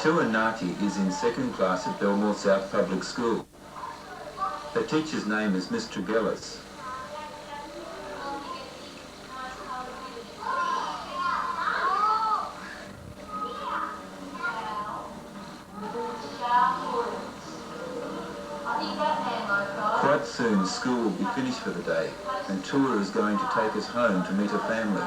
Ngati is in second class at Belmore South Public School. Her teacher's name is Miss Tregellis. Quite soon school will be finished for the day and Tua is going to take us home to meet her family.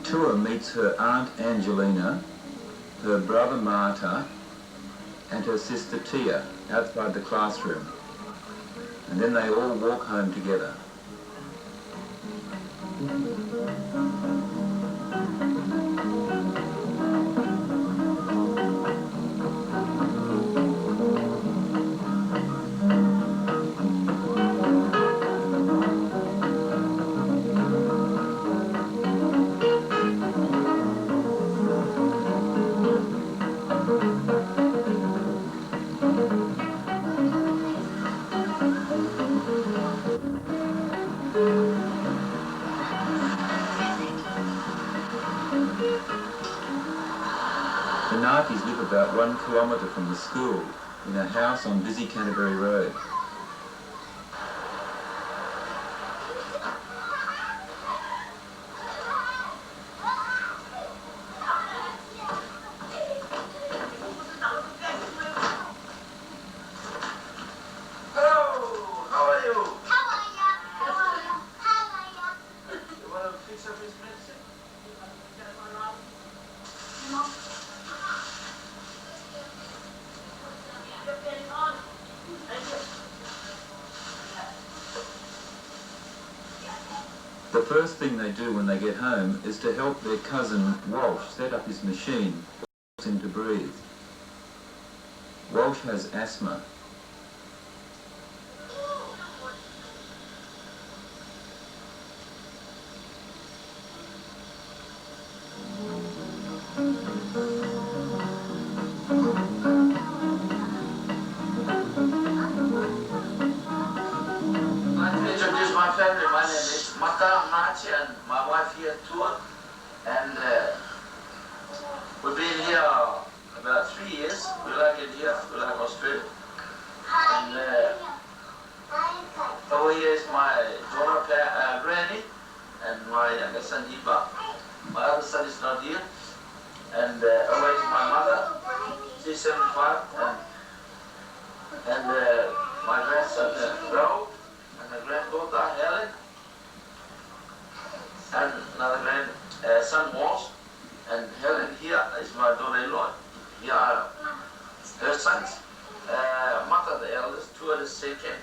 Tua meets her Aunt Angelina, her brother Marta, and her sister Tia outside the classroom. And then they all walk home together. The Ngati's live about 1 kilometre from the school, in a house on busy Canterbury Road. The first thing they do when they get home is to help their cousin Walsh set up his machine for him to breathe. Walsh has asthma. My name is Ngati and my wife here Tua, and we've been here about 3 years. We like it here, we like Australia. And over here is my daughter Granny and my younger son Hiba. My other son is not here. And over is my mother, she's 75, and my grandson Rao, and my granddaughter Helen, and another grandson Walsh, and Helen here is my daughter-in-law. Here are her sons. Mata the eldest, Tua the second,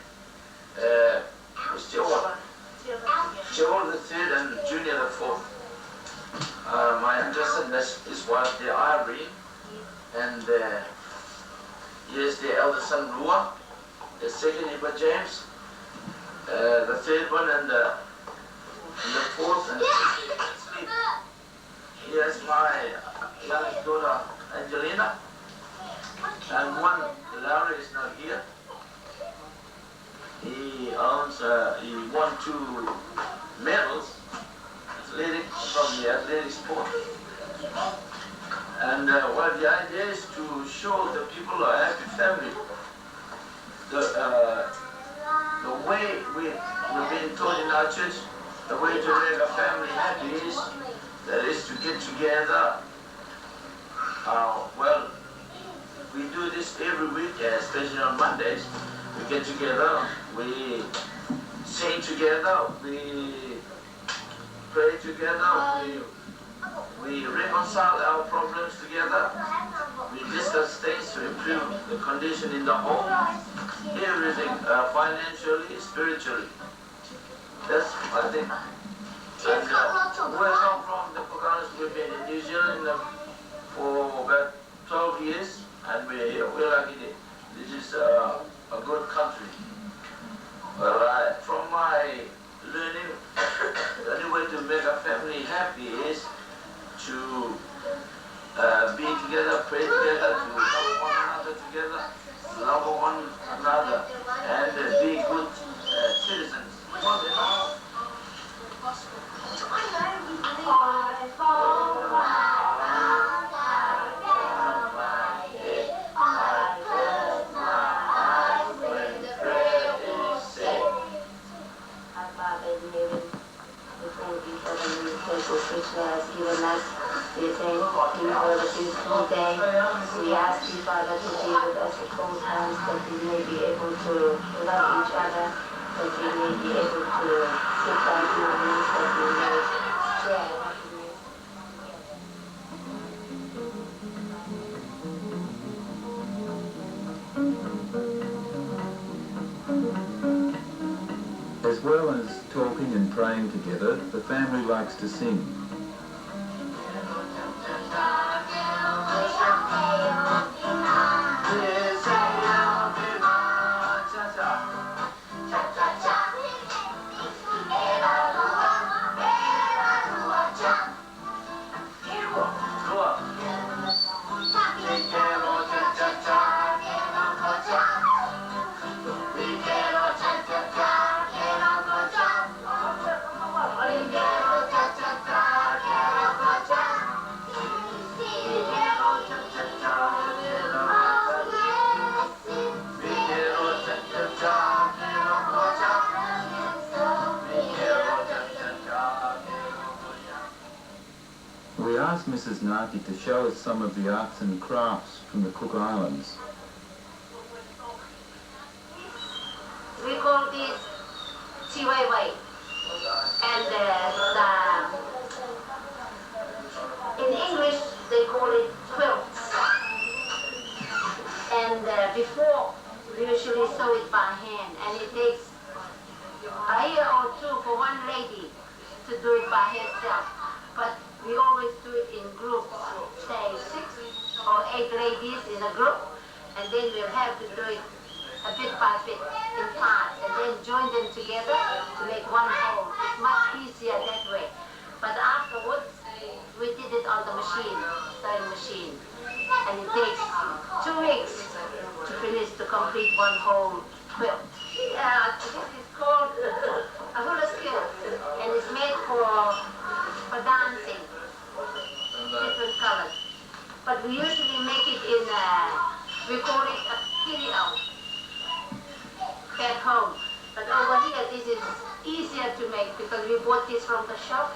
Stewart the third, and Junior the fourth. My youngest son is his wife, the Irene, and here's the eldest son Rua, the second Iba James, the third one, and the fourth, and the fifth. Here's my youngest daughter Angelina, and one, Larry is not here. He won 2 medals from the athletic sport. And well, the idea is to show the people a happy family. The way we've been taught in our church, the way to make a family happy is to get together. Well, we do this every week, especially on Mondays. We get together, we sing together, we pray together, we reconcile our problems together, we discuss things to improve the condition in the home, everything, financially, spiritually. That's, I think. And we come from the Kokanas, we've been in New Zealand for about 12 years, and we're lucky. This is a good country. is to be together, pray together, to love one another together, love one another, and be good citizens. Which has given us this day for the beautiful day. We ask you, Father, to be with us at all times, that we may be able to love each other, that we may be able to sit down in our knees, that we may share happiness. As well as talking and praying together, the family likes to sing. We asked Mrs. Ngati to show us some of the arts and crafts from the Cook Islands. We call this chiwaiwai, and in English they call it quilts. And before we usually sew it by hand, and it takes a year or two for one lady to do it by herself. But we always do it in groups, say 6 or 8 ladies in a group, and then we'll have to do it a bit by bit in parts, and then join them together to make one whole. It's much easier that way. But afterwards, we did it on the machine, sewing machine, and it takes 2 weeks to finish, to complete one whole quilt. This is called a hula skill, and it's made for dancing, different colors. But we usually make it in, we call it a kiriao back home. But over here, this is easier to make because we bought this from the shop.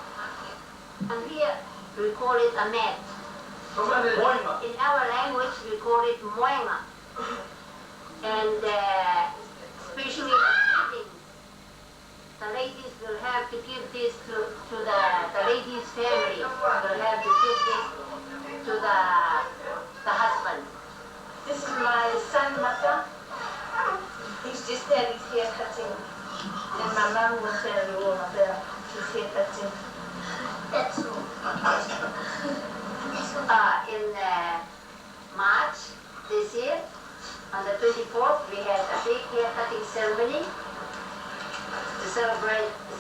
And here, we call it a mat. In our language, we call it moenga. And especially at weddings, the ladies will have to give this to the lady's family. Will have to give this to the husband. This is my son, Mata. He's just had his hair cutting. And my mom was there in the room up there. His hair cutting. That's all. In March this year, on the 24th, we had a big hair cutting ceremony.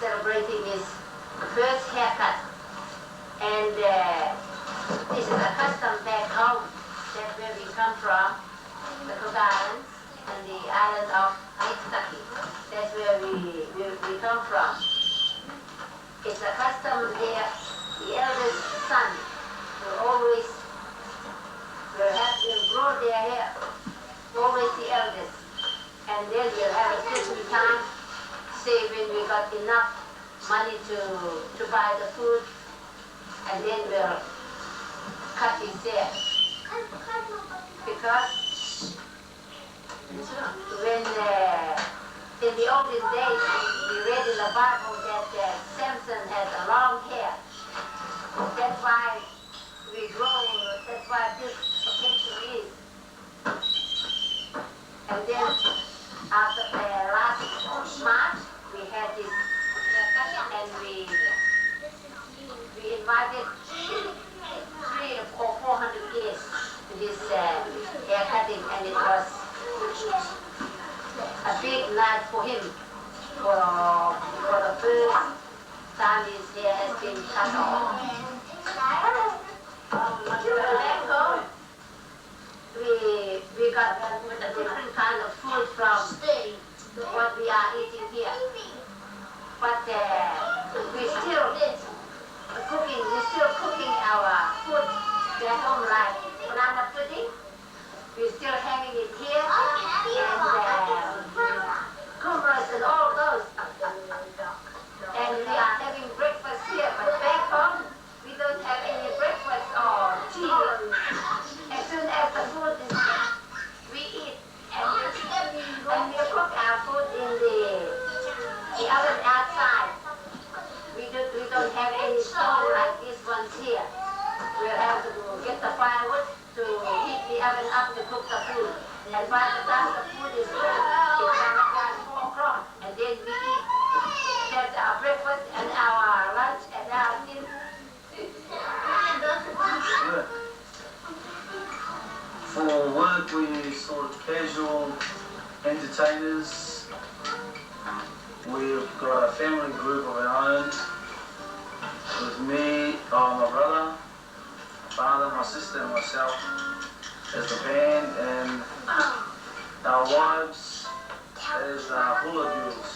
Celebrating his first haircut. And this is a custom back home. That's where we come from, the Cook Islands and the island of Ngati'S. That's where we come from. It's a custom there. The eldest son will grow their hair, always the eldest. And then we'll have a certain time, say when we got enough money to buy the food, and then we'll cut his hair. Because when in the olden days we read in the Bible that Samson had a long hair. That's why we grow, that's why this occasion is. And then after last March we had this haircut, and we invited 300 or 400 guests to this hair cutting, and it was a big night for him. For the first time his hair has been cut ones here. We'll have to get the firewood to heat the oven up to cook the food. And by the time the food is ready, it's around 4 o'clock. And then we eat. That's our breakfast and our lunch and our dinner. For work, we sort of casual entertainers. We've got a family group of our own. With me, my brother, my father, my sister, and myself as the band, and our wives as hula girls.